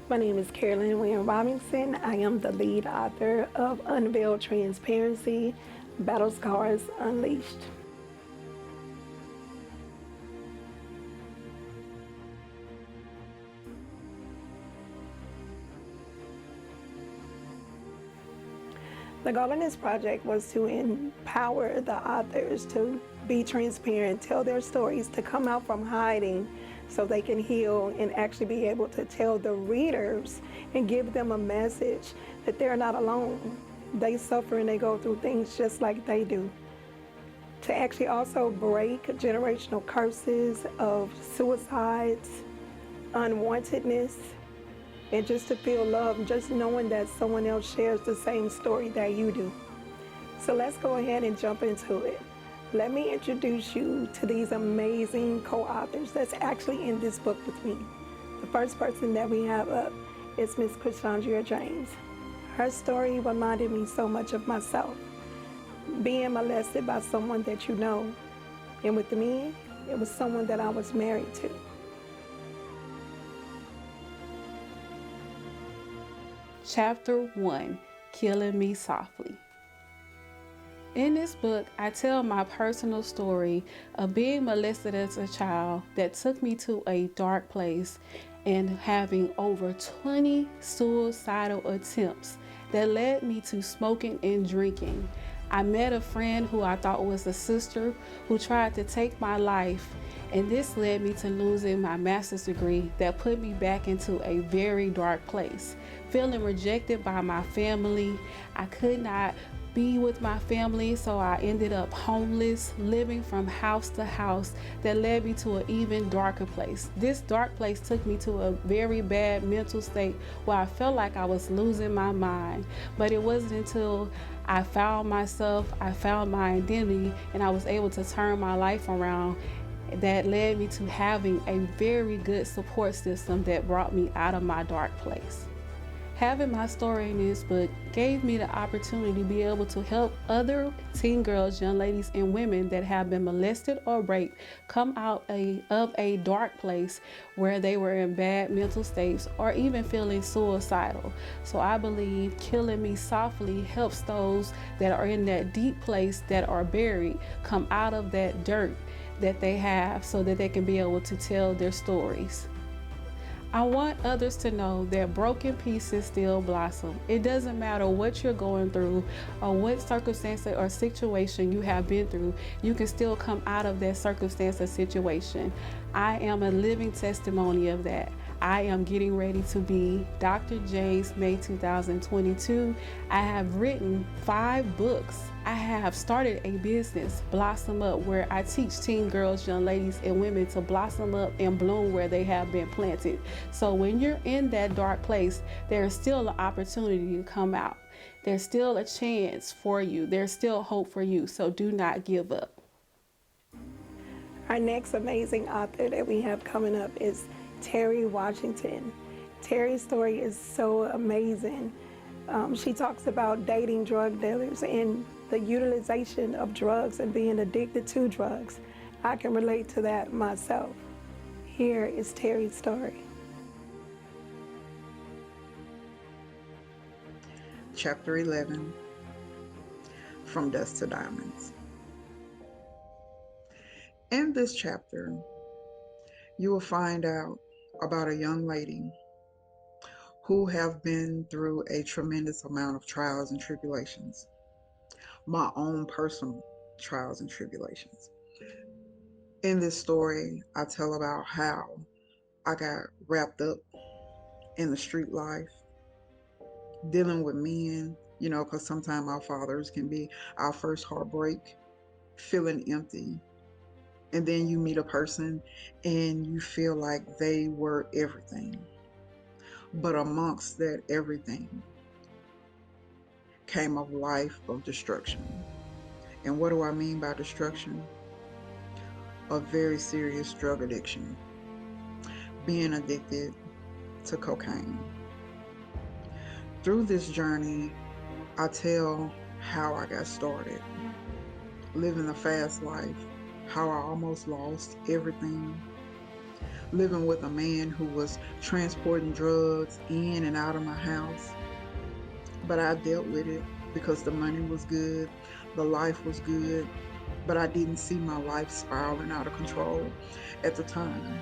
My name is Carolyn William Robinson. I am the lead author of Unveiled Transparency, Battle Scars Unleashed. The goal of this project was to empower the authors to be transparent, tell their stories, to come out from hiding so they can heal and actually be able to tell the readers and give them a message that they're not alone. They suffer and they go through things just like they do. To actually also break generational curses of suicides, unwantedness, and just to feel love, just knowing that someone else shares the same story that you do. So let's go ahead and jump into it. Let me introduce you to these amazing co-authors that's actually in this book with me. The first person that we have up is Miss Andrea James. Her story reminded me so much of myself, being molested by someone that you know. And with me, it was someone that I was married to. Chapter 1, Killing Me Softly. In this book, I tell my personal story of being molested as a child that took me to a dark place and having over 20 suicidal attempts that led me to smoking and drinking. I met a friend who I thought was a sister who tried to take my life, and this led me to losing my master's degree that put me back into a very dark place. Feeling rejected by my family, I could not be with my family, so I ended up homeless, living from house to house. That led me to an even darker place. This dark place took me to a very bad mental state where I felt like I was losing my mind. But it wasn't until I found myself, I found my identity, and I was able to turn my life around that led me to having a very good support system that brought me out of my dark place. Having my story in this book gave me the opportunity to be able to help other teen girls, young ladies, and women that have been molested or raped come out of a dark place where they were in bad mental states or even feeling suicidal. So I believe Killing Me Softly helps those that are in that deep place that are buried come out of that dirt that they have so that they can be able to tell their stories. I want others to know that broken pieces still blossom. It doesn't matter what you're going through or what circumstance or situation you have been through, you can still come out of that circumstance or situation. I am a living testimony of that. I am getting ready to be Dr. James, May 2022. I have written 5 books. I have started a business, Blossom Up, where I teach teen girls, young ladies, and women to blossom up and bloom where they have been planted. So when you're in that dark place, there's still an opportunity to come out. There's still a chance for you. There's still hope for you. So do not give up. Our next amazing author that we have coming up is Terry Washington. Terry's story is so amazing. She talks about dating drug dealers and the utilization of drugs and being addicted to drugs. I can relate to that myself. Here is Terry's story. Chapter 11, From Dust to Diamonds. In this chapter, you will find out about a young lady who have been through a tremendous amount of trials and tribulations, my own personal trials and tribulations. In this story, I tell about how I got wrapped up in the street life, dealing with men, because sometimes our fathers can be our first heartbreak, feeling empty. And then you meet a person and you feel like they were everything. But amongst that everything came a life of destruction. And what do I mean by destruction? A very serious drug addiction, being addicted to cocaine. Through this journey, I tell how I got started, living a fast life, how I almost lost everything, living with a man who was transporting drugs in and out of my house. But I dealt with it because the money was good, the life was good, but I didn't see my life spiraling out of control at the time.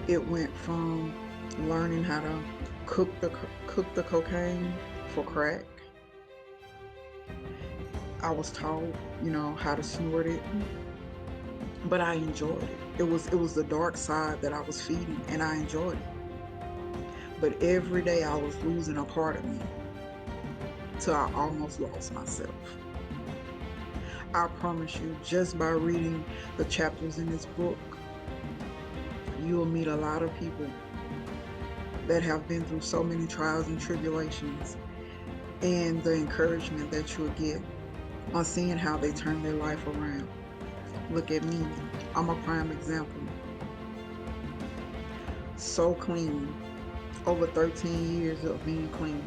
It went from learning how to cook the cocaine for crack. I was taught, how to snort it, but I enjoyed it. It was the dark side that I was feeding, and I enjoyed it. But every day I was losing a part of me till I almost lost myself. I promise you, just by reading the chapters in this book, you will meet a lot of people that have been through so many trials and tribulations, and the encouragement that you'll get on seeing how they turn their life around. Look at me. I'm a prime example. So clean. Over 13 years of being clean.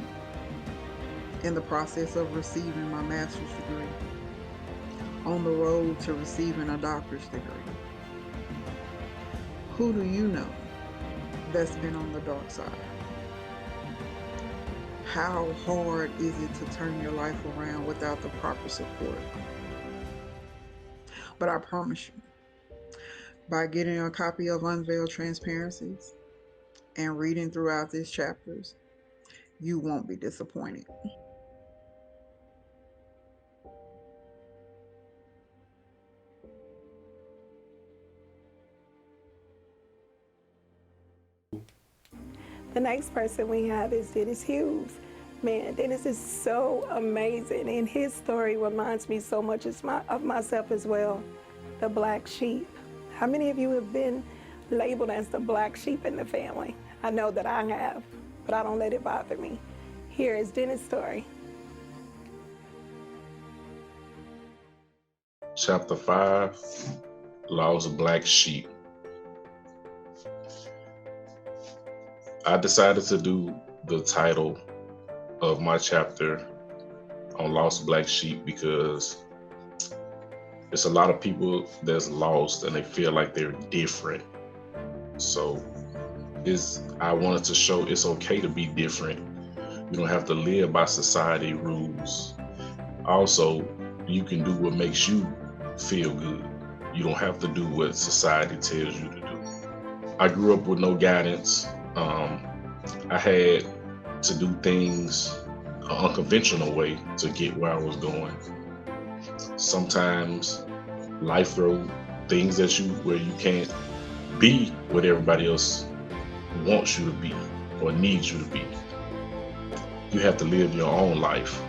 In the process of receiving my master's degree. On the road to receiving a doctor's degree. Who do you know that's been on the dark side? How hard is it to turn your life around without the proper support? But I promise you, by getting a copy of Unveiled Transparencies and reading throughout these chapters, you won't be disappointed. The next person we have is Dennis Hughes. Man, Dennis is so amazing, and his story reminds me so much of myself as well. The black sheep. How many of you have been labeled as the black sheep in the family? I know that I have, but I don't let it bother me. Here is Dennis' story. Chapter 5, Lost Black Sheep. I decided to do the title of my chapter on Lost Black Sheep because it's a lot of people that's lost and they feel like they're different. So I wanted to show it's okay to be different. You don't have to live by society rules. Also, you can do what makes you feel good. You don't have to do what society tells you to do. I grew up with no guidance. I had to do things an unconventional way to get where I was going. Sometimes life throws things at you where you can't be what everybody else wants you to be or needs you to be. You have to live your own life.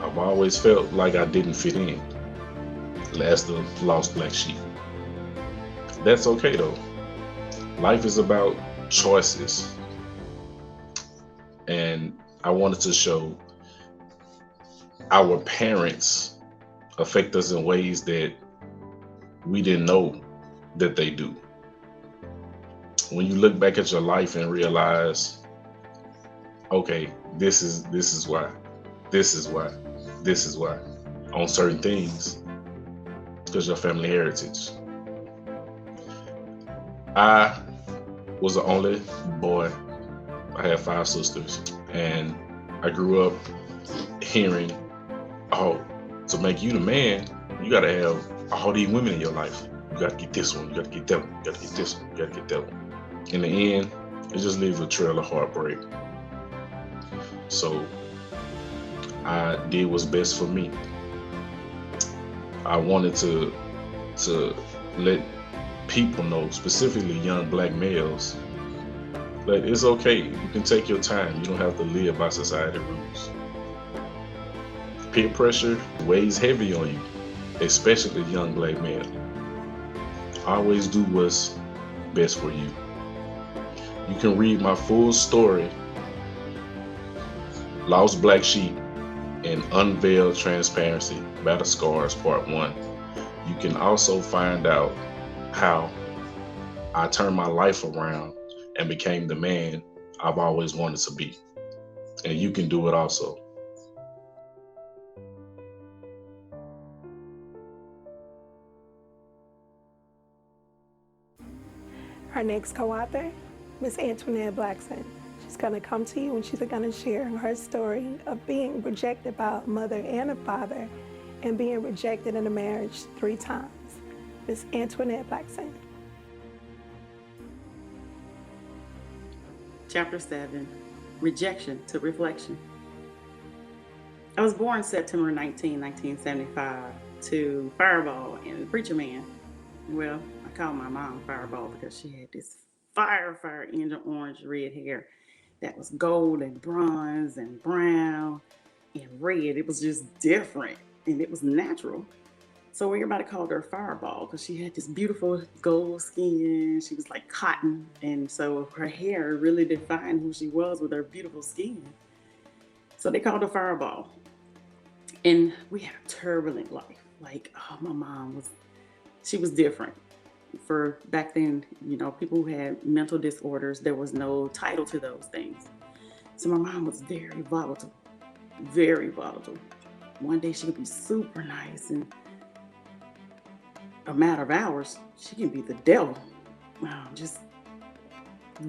I've always felt like I didn't fit in as the lost black sheep. That's okay though. Life is about choices. And I wanted to show our parents affect us in ways that we didn't know that they do. When you look back at your life and realize, okay, this is why on certain things, because your family heritage. I was the only boy. I had 5 sisters, and I grew up hearing, oh, to make you the man, you gotta have all these women in your life. You gotta get this one, you gotta get that one, you gotta get this one, you gotta get that one. In the end, it just leaves a trail of heartbreak. So I did what's best for me. I wanted to let people know, specifically young black males, that it's okay. You can take your time. You don't have to live by society rules. Peer pressure weighs heavy on you, especially young black men. Always do what's best for you. You can read my full story, Lost Black Sheep and Unveiled Transparency, Battle Scars Part 1. You can also find out how I turned my life around and became the man I've always wanted to be. And you can do it also. our next co-author, Miss Antoinette Blackson. She's going to come to you and she's going to share her story of being rejected by a mother and a father and being rejected in a marriage 3 times. Miss Antoinette Blackson. Chapter 7, Rejection to Reflection. I was born September 19, 1975 to Fireball and Preacher Man. Well, I call my mom Fireball because she had this fire engine orange red hair that was gold and bronze and brown and red. It was just different and it was natural. So everybody called her Fireball because she had this beautiful gold skin. She was like cotton. And so her hair really defined who she was with her beautiful skin. So they called her Fireball. And we had a turbulent life. Like, oh, my mom she was different. For back then, you know, people who had mental disorders, there was no title to those things. So my mom was very volatile, very volatile. One day she could be super nice and a matter of hours, she can be the devil. Wow, just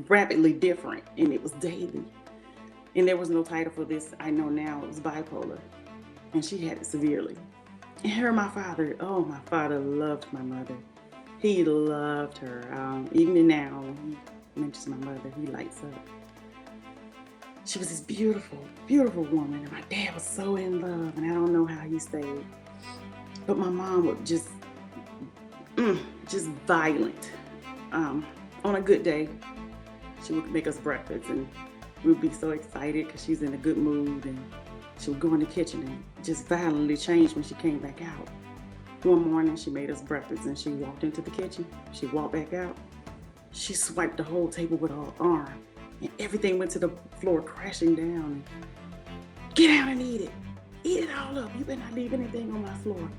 rapidly different. And it was daily. And there was no title for this. I know now it was bipolar. And she had it severely. And her, my father loved my mother. He loved her. Even now, when he mentions my mother, he lights up. She was this beautiful, beautiful woman. And my dad was so in love. And I don't know how he stayed. But my mom would just violent. On a good day, she would make us breakfast and we would be so excited because she's in a good mood, and she would go in the kitchen and just violently change when she came back out. One morning she made us breakfast and she walked into the kitchen. She walked back out. She swiped the whole table with her arm and everything went to the floor crashing down. Get out and eat it. Eat it all up. You better not leave anything on my floor.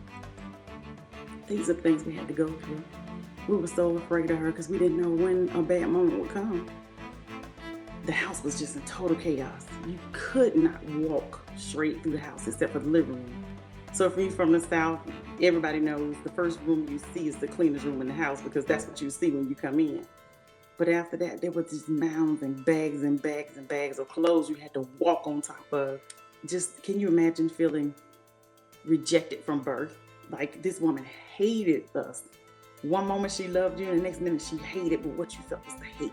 These are things we had to go through. We were so afraid of her because we didn't know when a bad moment would come. The house was just in total chaos. You could not walk straight through the house except for the living room. So if you're from the South, everybody knows the first room you see is the cleanest room in the house because that's what you see when you come in. But after that, there were these mounds and bags and bags and bags of clothes you had to walk on top of. Just, can you imagine feeling rejected from birth? Like, this woman hated us. One moment she loved you, and the next minute she hated, but what you felt was the hate.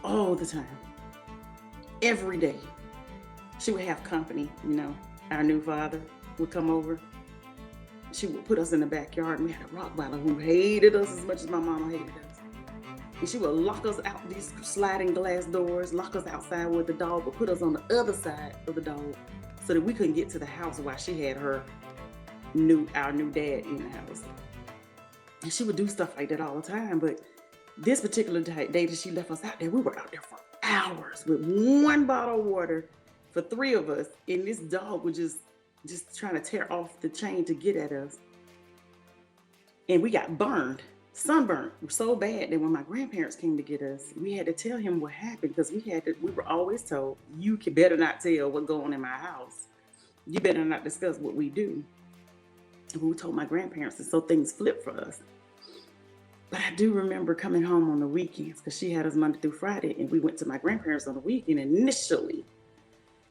All the time. Every day. She would have company, you know. Our new father would come over. She would put us in the backyard, and we had a Rottweiler who hated us as much as my mama hated us. And she would lock us out these sliding glass doors, lock us outside with the dog, but put us on the other side of the dog so that we couldn't get to the house while she had our new dad in the house. And she would do stuff like that all the time. But this particular day that she left us out there, we were out there for hours with one bottle of water for 3 of us. And this dog was just trying to tear off the chain to get at us. And we got sunburned so bad that when my grandparents came to get us, we had to tell him what happened because we were always told, you better not tell what's going on in my house. You better not discuss what we do. And we told my grandparents, and so things flipped for us. But I do remember coming home on the weekends because she had us Monday through Friday, and we went to my grandparents on the weekend initially.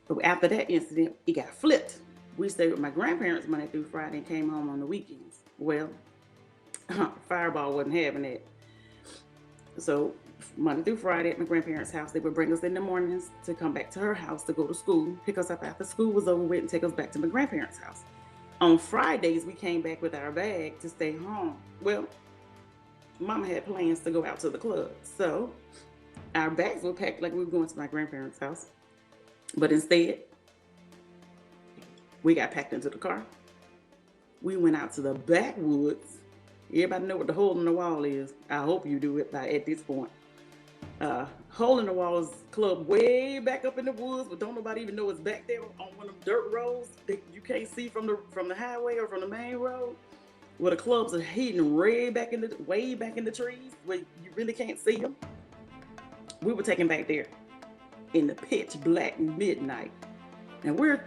But after that incident, it got flipped. We stayed with my grandparents Monday through Friday and came home on the weekends. Well, Fireball wasn't having it. So Monday through Friday at my grandparents' house, they would bring us in the mornings to come back to her house to go to school, pick us up after school was over with, and take us back to my grandparents' house. On Fridays, we came back with our bag to stay home. Well, Mama had plans to go out to the club. So our bags were packed like we were going to my grandparents' house. But instead, we got packed into the car. We went out to the backwoods. Everybody know what the hole in the wall is. I hope you do it at this point. Hole in the Wall is a club way back up in the woods, but don't nobody even know it's back there on one of them dirt roads that you can't see from the highway or from the main road, where the clubs are hidden way back in the trees where you really can't see them. We were taken back there in the pitch black midnight, and we're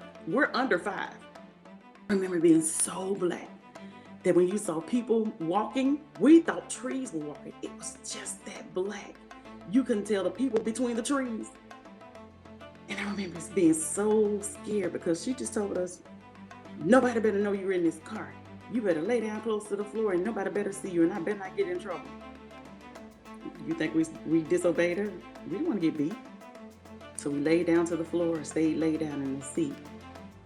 under 5. I remember being so black. that when you saw people walking, we thought trees were walking. It was just that black. You couldn't tell the people between the trees. And I remember being so scared because she just told us, nobody better know you're in this car. You better lay down close to the floor and nobody better see you and I better not get in trouble. You think we disobeyed her? We didn't want to get beat. So we laid down to the floor, stayed laid down in the seat.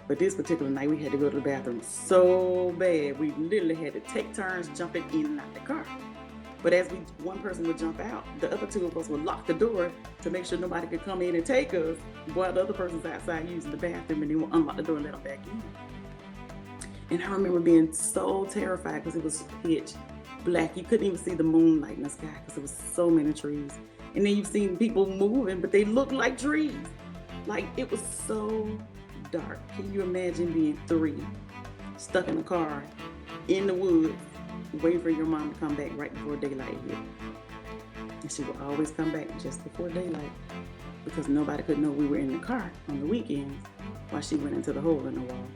But this particular night, we had to go to the bathroom so bad. We literally had to take turns jumping in and out the car. But as one person would jump out, the other two of us would lock the door to make sure nobody could come in and take us while the other person's outside using the bathroom, and then we'll unlock the door and let them back in. And I remember being so terrified because it was pitch black. You couldn't even see the moonlight in the sky because there was so many trees. And then you've seen people moving, but they looked like trees. Like, it was so dark. Can you imagine being 3, stuck in a car, in the woods, waiting for your mom to come back right before daylight hit? And she would always come back just before daylight because nobody could know we were in the car on the weekends while she went into the hole in the wall.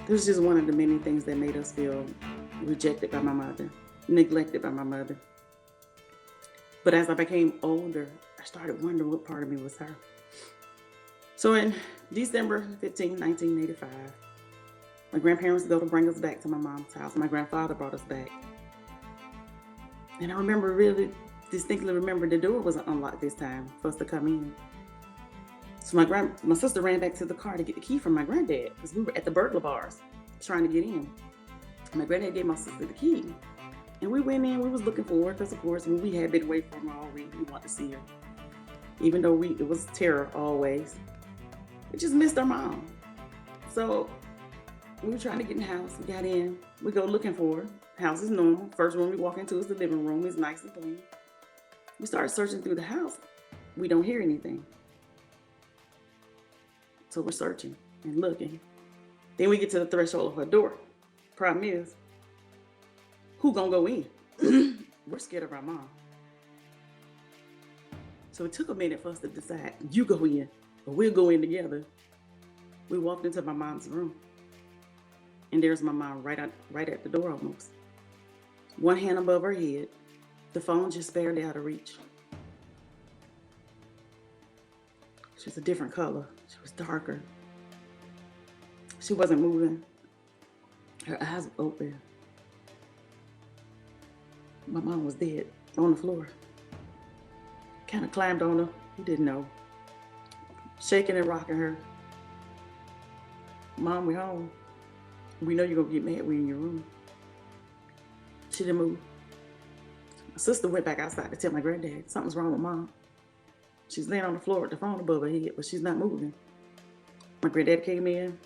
This was just one of the many things that made us feel rejected by my mother, neglected by my mother. But as I became older, I started wondering what part of me was her. So in December 15, 1985, my grandparents go to bring us back to my mom's house. My grandfather brought us back. And I remember really distinctly the door wasn't unlocked this time for us to come in. So my sister ran back to the car to get the key from my granddad because we were at the burglar bars trying to get in. My granddad gave my sister the key. And we went in, we was looking for her because of course when we had been away from her all week, we wanted to see her. Even though it was terror always. We just missed our mom. So we were trying to get in the house, we got in, we go looking for her. House is normal. First room we walk into is the living room, it's nice and clean. We started searching through the house. We don't hear anything. So we're searching and looking. Then we get to the threshold of her door. Problem is, who gonna go in? We're scared of our mom. So it took a minute for us to decide, you go in, or we'll go in together. We walked into my mom's room. And there's my mom right at the door almost. One hand above her head, the phone just barely out of reach. She was a different color. She was darker. She wasn't moving. Her eyes were open. My mom was dead on the floor. Kind of climbed on her. He didn't know. Shaking and rocking her. Mom, we home. We know you're gonna get mad. We in your room. She didn't move. My sister went back outside to tell my granddad something's wrong with mom. She's laying on the floor with the phone above her head, but she's not moving. My granddad came in,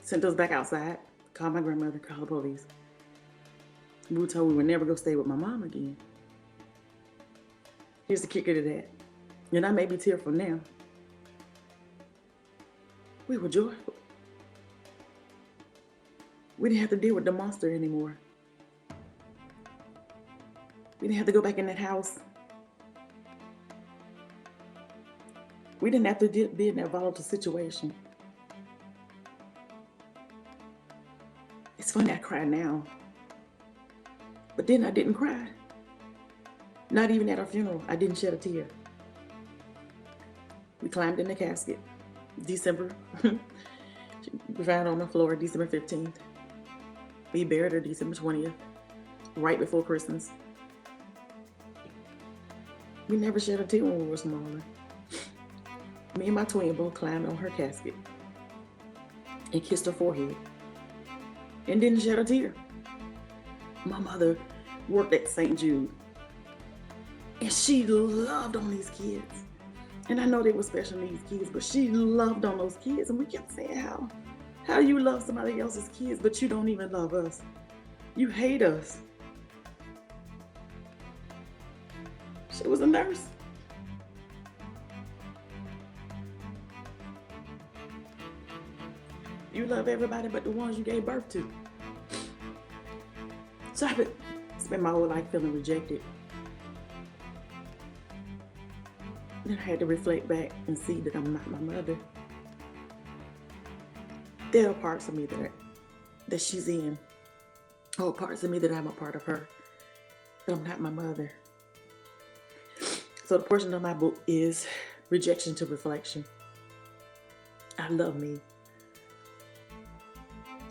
sent us back outside, called my grandmother, called the police. We were told we would never go stay with my mom again. Here's the kicker to that. And I may be tearful now. We were joyful. We didn't have to deal with the monster anymore. We didn't have to go back in that house. We didn't have to be in that volatile situation. It's funny, I cry now. But then I didn't cry. Not even at her funeral, I didn't shed a tear. We climbed in the casket. December. We found her on the floor December 15th. We buried her December 20th, right before Christmas. We never shed a tear when we were smaller. Me and my twin both climbed on her casket and kissed her forehead and didn't shed a tear. My mother worked at St. Jude and she loved on these kids. And I know they were special needs kids, but she loved on those kids. And we kept saying, how you love somebody else's kids, but you don't even love us. You hate us. She was a nurse. You love everybody but the ones you gave birth to. So I spent my whole life feeling rejected. Then I had to reflect back and see that I'm not my mother. there are parts of me that she's in, or parts of me that I'm a part of her, but I'm not my mother. So the portion of my book is Rejection to Reflection. I love me.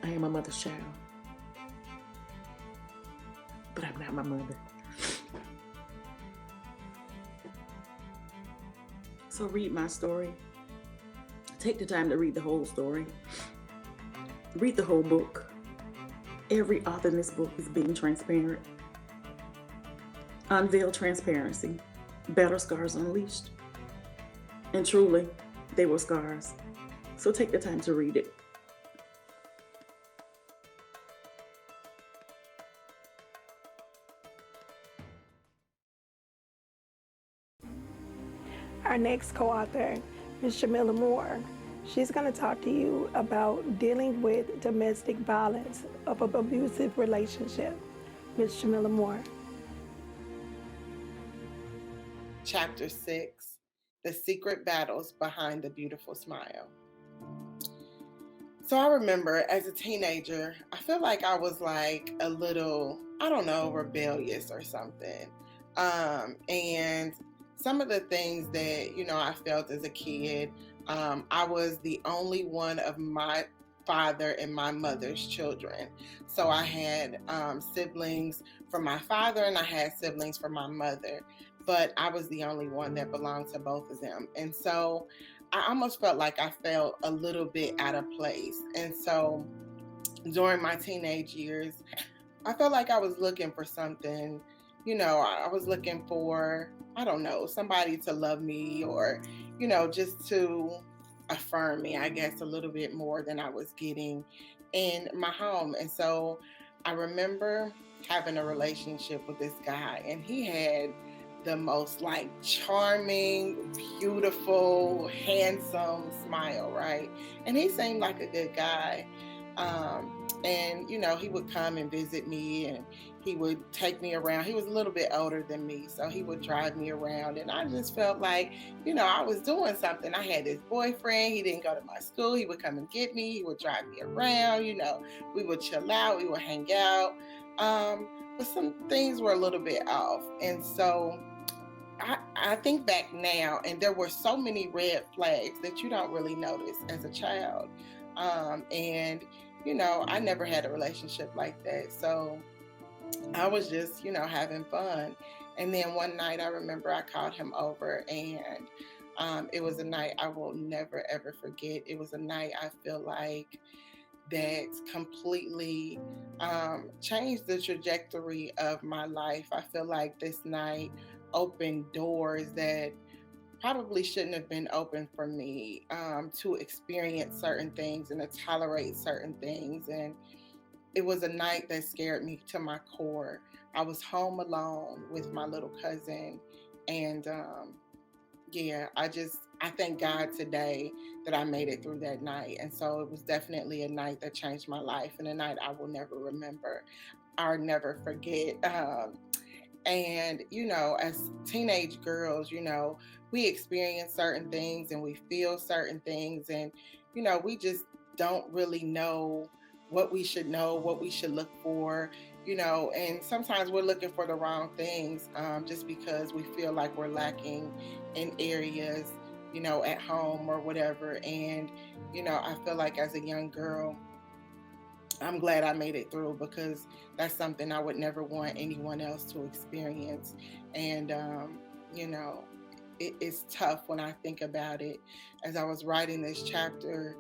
I am my mother's child, but I'm not my mother. So read my story. Take the time to read the whole story. Read the whole book. Every author in this book is being transparent. Unveiled Trasparency. Battle Scars Unleashed. And truly, they were scars. So take the time to read it. Our next co-author is Shamilla Moore. She's going to talk to you about dealing with domestic violence of an abusive relationship. Ms. Shamilla Moore. Chapter 6, The Secret Battles Behind the Beautiful Smile. So I remember as a teenager, I feel like I was like a little, I don't know, rebellious or something. And some of the things that, I felt as a kid, I was the only one of my father and my mother's children. So I had siblings from my father and I had siblings from my mother, but I was the only one that belonged to both of them. And so I almost felt like I felt a little bit out of place. And so during my teenage years, I felt like I was looking for something. I was looking for, I don't know, somebody to love me or, just to affirm me, I guess, a little bit more than I was getting in my home. And so I remember having a relationship with this guy, and he had the most like charming, beautiful, handsome smile, right? And he seemed like a good guy. And he would come and visit me and he would take me around. He was a little bit older than me, so he would drive me around. And I just felt like, I was doing something. I had this boyfriend. He didn't go to my school. He would come and get me. He would drive me around. We would chill out. We would hang out. But some things were a little bit off. And so I think back now, and there were so many red flags that you don't really notice as a child. And I never had a relationship like that. So I was just, having fun. And then one night I remember I called him over, and it was a night I will never, ever forget. It was a night I feel like that completely changed the trajectory of my life. I feel like this night opened doors that probably shouldn't have been open for me, to experience certain things and to tolerate certain things. And it was a night that scared me to my core. I was home alone with my little cousin. And I thank God today that I made it through that night. And so it was definitely a night that changed my life, and a night I will never remember or never forget. And, as teenage girls, we experience certain things and we feel certain things. And, we just don't really know what we should know, what we should look for, and sometimes we're looking for the wrong things, just because we feel like we're lacking in areas, at home or whatever. And, I feel like as a young girl, I'm glad I made it through, because that's something I would never want anyone else to experience. And, it's tough when I think about it. As I was writing this chapter,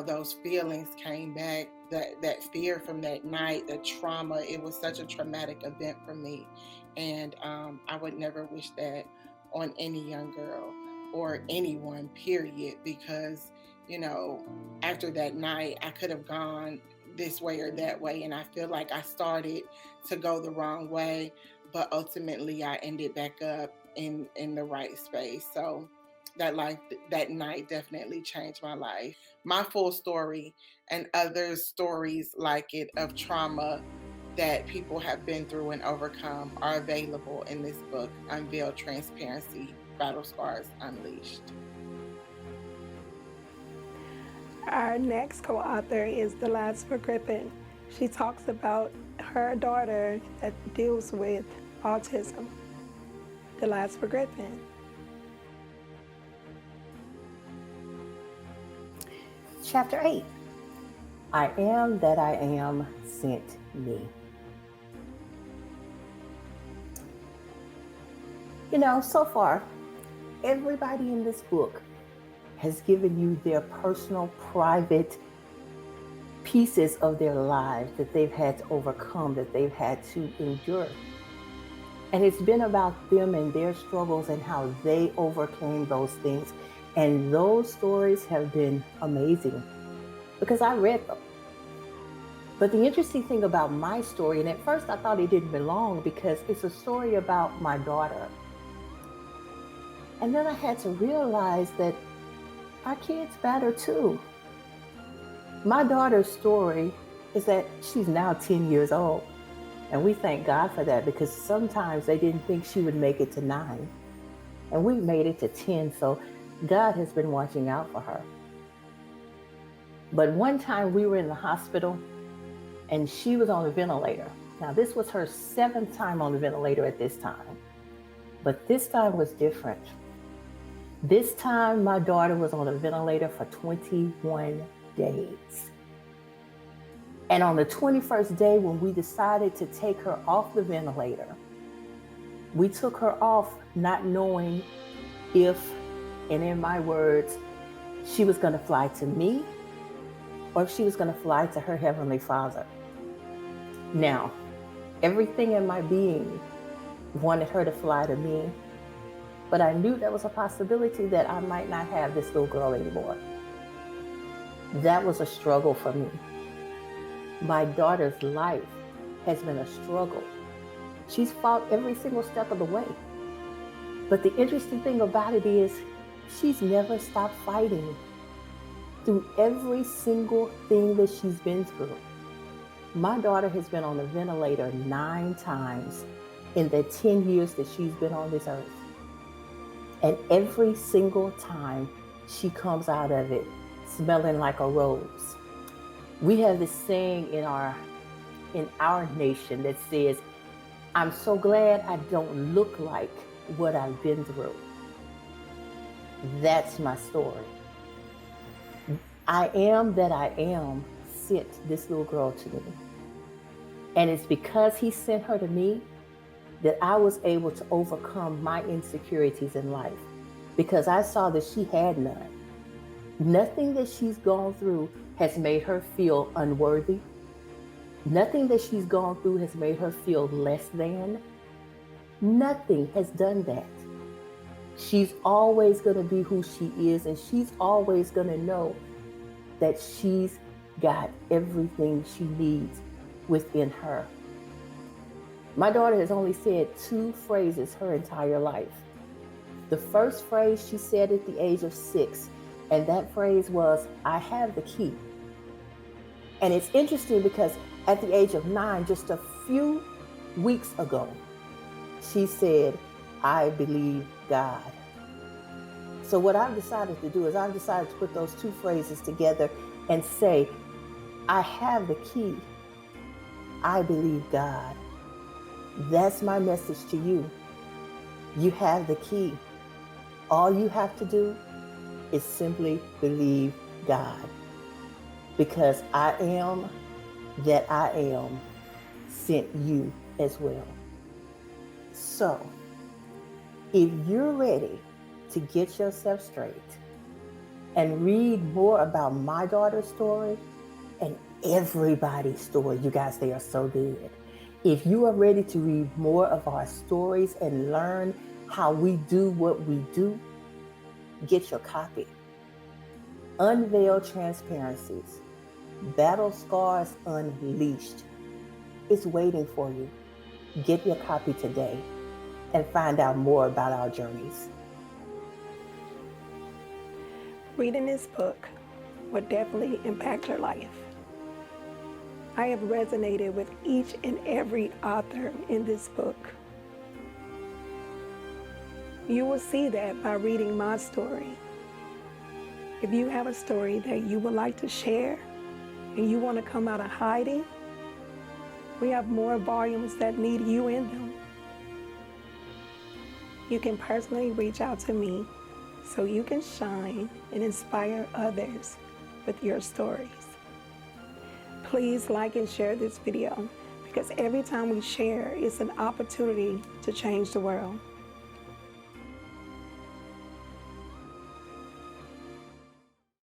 those feelings came back, that fear from that night, the trauma. It was such a traumatic event for me. And I would never wish that on any young girl or anyone, period, because, after that night, I could have gone this way or that way. And I feel like I started to go the wrong way, but ultimately I ended back up in the right space. So that night definitely changed my life. My full story and other stories like it of trauma that people have been through and overcome are available in this book, Unveiled Trasparency, Battle Scars Unleashed. Our next co-author is Delasper Griffin. She talks about her daughter that deals with autism. Delasper Griffin. Chapter 8. I am that I am sent me. So far, everybody in this book has given you their personal, private pieces of their lives that they've had to overcome, that they've had to endure. And it's been about them and their struggles and how they overcame those things. And those stories have been amazing because I read them. But the interesting thing about my story, and at first I thought it didn't belong because it's a story about my daughter. And then I had to realize that our kids matter too. My daughter's story is that she's now 10 years old. And we thank God for that because sometimes they didn't think she would make it to 9. And we made it to 10, so God has been watching out for her. But one time we were in the hospital and she was on a ventilator. Now this was her 7th time on the ventilator at this time. But this time was different. This time my daughter was on a ventilator for 21 days. And on the 21st day, when we decided to take her off the ventilator, we took her off not knowing if, and in my words, she was going to fly to me or if she was going to fly to her Heavenly Father. Now, everything in my being wanted her to fly to me, but I knew there was a possibility that I might not have this little girl anymore. That was a struggle for me. My daughter's life has been a struggle. She's fought every single step of the way. But the interesting thing about it is she's never stopped fighting through every single thing that she's been through. My daughter has been on a ventilator 9 times in the 10 years that she's been on this earth. And every single time she comes out of it smelling like a rose. We have this saying in our nation that says, I'm so glad I don't look like what I've been through. That's my story. I am that I am sent this little girl to me. And it's because he sent her to me that I was able to overcome my insecurities in life because I saw that she had none. Nothing that she's gone through has made her feel unworthy. Nothing that she's gone through has made her feel less than. Nothing has done that. She's always going to be who she is, and she's always going to know that she's got everything she needs within her. My daughter has only said 2 phrases her entire life. The first phrase she said at the age of 6, and that phrase was, I have the key. And it's interesting because at the age of 9, just a few weeks ago, she said, I believe God. So what I've decided to do is I've decided to put those 2 phrases together and say, I have the key. I believe God. That's my message to you. You have the key. All you have to do is simply believe God. Because I am that I am sent you as well. So, if you're ready to get yourself straight and read more about my daughter's story and everybody's story, you guys, they are so good. If you are ready to read more of our stories and learn how we do what we do, get your copy. Unveiled Transparencies, Battle Scars Unleashed. It's waiting for you. Get your copy today and find out more about our journeys. Reading this book would definitely impact your life. I have resonated with each and every author in this book. You will see that by reading my story. If you have a story that you would like to share and you want to come out of hiding, we have more volumes that need you in them. You can personally reach out to me so you can shine and inspire others with your stories. Please like and share this video, because every time we share, it's an opportunity to change the world.